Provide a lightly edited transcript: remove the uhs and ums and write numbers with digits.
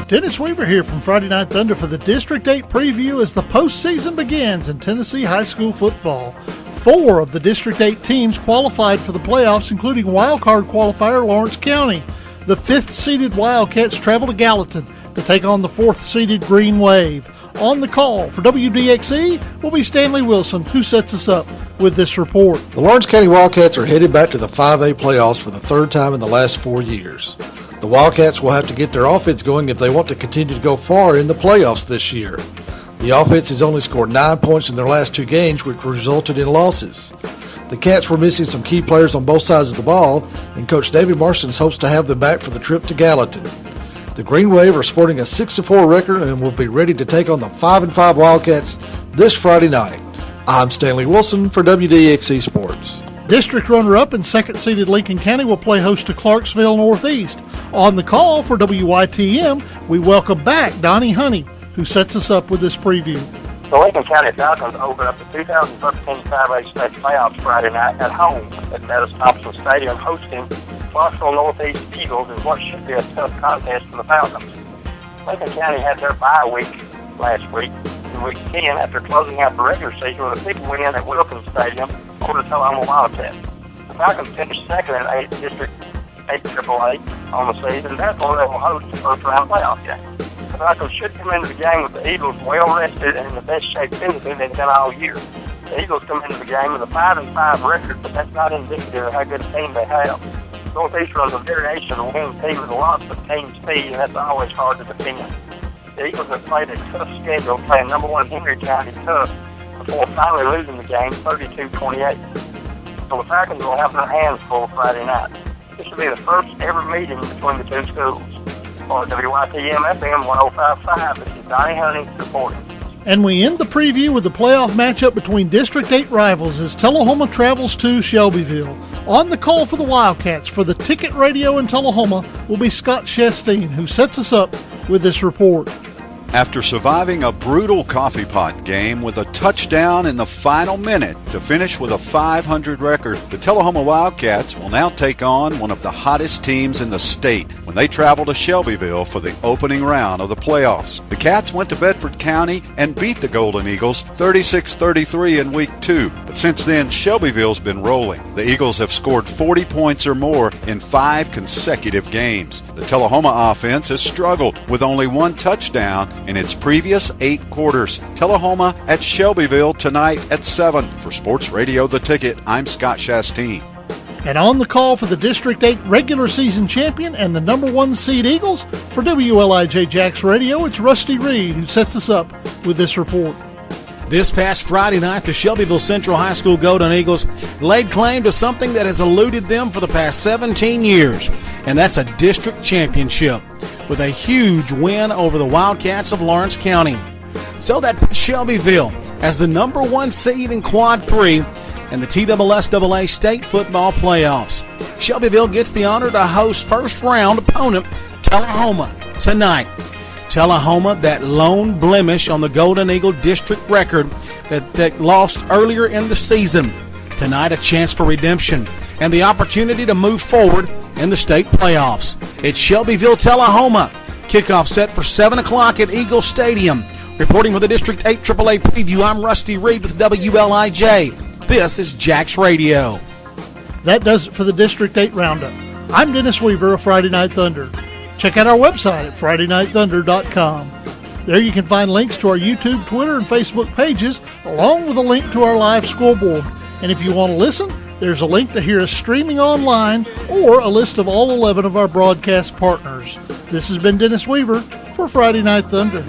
Dennis Weaver here from Friday Night Thunder for the District 8 preview as the postseason begins in Tennessee high school football. 4 of the District 8 teams qualified for the playoffs, including wildcard qualifier Lawrence County. The 5th-seeded Wildcats travel to Gallatin to take on the 4th-seeded Green Wave. On the call for WDXE will be Stanley Wilson, who sets us up with this report. The Lawrence County Wildcats are headed back to the 5A playoffs for the 3rd time in the last 4 years. The Wildcats will have to get their offense going if they want to continue to go far in the playoffs this year. The offense has only scored 9 points in their last 2 games, which resulted in losses. The Cats were missing some key players on both sides of the ball, and Coach David Marston hopes to have them back for the trip to Gallatin. The Green Wave are sporting a 6-4 record and will be ready to take on the 5-5 Wildcats this Friday night. I'm Stanley Wilson for WDXE Sports. District runner-up and 2nd-seeded Lincoln County will play host to Clarksville Northeast. On the call for WYTM, we welcome back Donnie Honey, who sets us up with this preview. The Lincoln County Falcons opened up the 2013 5A state playoffs Friday night at home at Meadows Thompson Stadium, hosting Clarksville Northeast Eagles in what should be a tough contest for the Falcons. Lincoln County had their bye week last week, in week 10, after closing out the regular season with a big win at Wilkins Stadium over the Tullahoma Wildcats. The Falcons finished 2nd in District 8 AAA on the season, therefore they will host the first-round playoff game. The Falcons should come into the game with the Eagles well-rested and in the best shape physically they've been all year. The Eagles come into the game with a 5-5 record, but that's not indicative of how good a team they have. Northeast runs a variation of the winning team with lots of team speed, and that's always hard to defend. The Eagles have played a tough schedule, playing number 1 Henry County tough before finally losing the game 32-28. So the Falcons will have their hands full Friday night. This will be the first ever meeting between the two schools. For WYTM FM 105.5, this is Donnie Honey reporting. And we end the preview with the playoff matchup between District 8 rivals as Tullahoma travels to Shelbyville. On the call for the Wildcats for the Ticket Radio in Tullahoma will be Scott Shestine, who sets us up with this report. After surviving a brutal coffee pot game with a touchdown in the final minute to finish with a .500 record, the Tullahoma Wildcats will now take on one of the hottest teams in the state when they travel to Shelbyville for the opening round of the playoffs. The Cats went to Bedford County and beat the Golden Eagles 36-33 in Week 2, but since then Shelbyville's been rolling. The Eagles have scored 40 points or more in 5 consecutive games. The Tullahoma offense has struggled with only 1 touchdown in its previous 8 quarters. Tullahoma at Shelbyville tonight at 7. For Sports Radio The Ticket, I'm Scott Shastine. And on the call for the District 8 regular season champion and the number 1 seed Eagles, for WLIJ Jacks Radio, it's Rusty Reed who sets us up with this report. This past Friday night, the Shelbyville Central High School Golden Eagles laid claim to something that has eluded them for the past 17 years, and that's a district championship, with a huge win over the Wildcats of Lawrence County. So that puts Shelbyville as the number 1 seed in Quad 3 in the TSSAA State Football Playoffs. Shelbyville gets the honor to host first-round opponent Tullahoma tonight. Tullahoma, that lone blemish on the Golden Eagle district record that lost earlier in the season. Tonight, a chance for redemption and the opportunity to move forward in the state playoffs. It's Shelbyville, Tullahoma. Kickoff set for 7 o'clock at Eagle Stadium. Reporting for the District 8 AAA preview, I'm Rusty Reed with WLIJ. This is Jacks Radio. That does it for the District 8 Roundup. I'm Dennis Weaver of Friday Night Thunder. Check out our website at FridayNightThunder.com. There you can find links to our YouTube, Twitter, and Facebook pages, along with a link to our live scoreboard. And if you want to listen, there's a link to hear us streaming online or a list of all 11 of our broadcast partners. This has been Dennis Weaver for Friday Night Thunder.